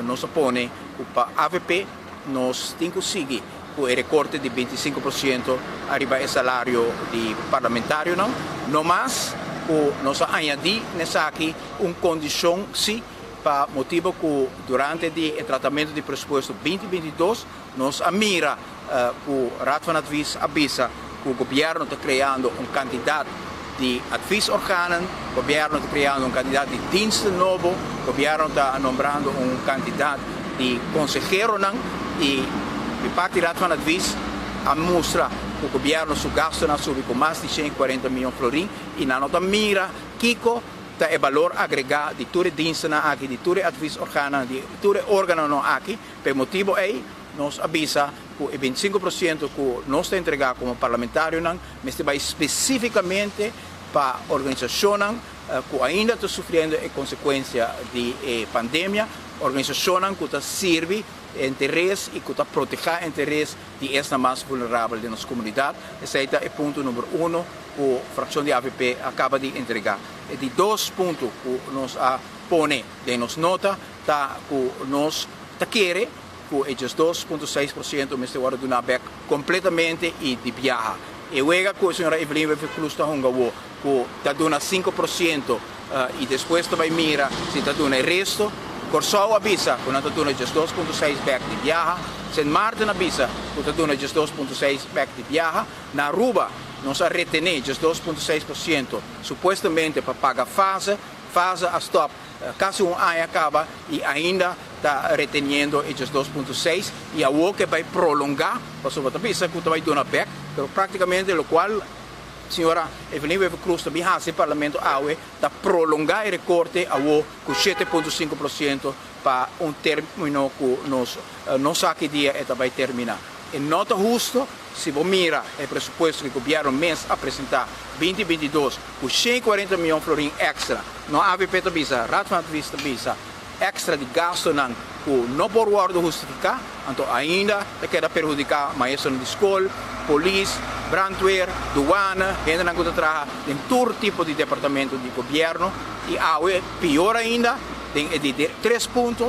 Nos opone para AVP, nós temos que conseguir o recorte de 25% arriba ao salário de parlamentário, não mais nós añadir nessa aqui condição sim para motivo que durante o tratamento do pressuposto 2022 nós mira o Raad van Advies avisa que o governo está criando candidato de adviesorganen, o governo está criando candidato de diensten novo, o governo está nombrando candidato de consejero e o parte Raad van Advies mostra que o governo su gasto sobre com mais de 140 milhões de florins e na nota mira Kiko tá é valor agregado de toda diensten aqui, de toda adviesorganen, de todo órgão aqui, por motivo aí nós avisa que o 25% que nós está entregando como parlamentário, mas vai especificamente para a organização que ainda está sofrendo a consequência da pandemia, organização que está serve interesse e que está protegendo o interesse de esta mais vulnerável de nossa comunidade. Esse é o ponto número 1 que a fração de AVP acaba de entregar. E de 2 pontos que nós põe de nossa nota, que nós queremos que esses 2,6% me agora do NABEC completamente e de viaja. E veja que a senhora Evelyn Weverkrust está que está dando 5% e depois vai mirar se está dando o resto. Corsau avisa que está dando esses 2,6% back de viaja. Saint Martin avisa que está dando esses 2,6% back de viaja. Na Aruba, nós retenemos esses 2,6% supostamente para pagar fase a stop. Caso ano acaba e ainda está reteniendo esses 2,6 e a que vai prolongar, porque você pensa que vai dar back, mas praticamente o qual a senhora Evelyn Weverkrust também o parlamento está prolongar o recorte com 7,5% para término que não sabe que dia vai terminar. E nota justo, se você mira o pressuposto que o governo mês apresentar 2022 com 140 milhões de florins extra, não há AVP tabisa, Raad van Advies tabisa, extra de gasto que não por guarda justificar, então ainda queda prejudicar maestros de escola, polícia, brandweer, douane, gente que trabalha em todo tipo de departamento de governo e pior ainda, de 3 pontos.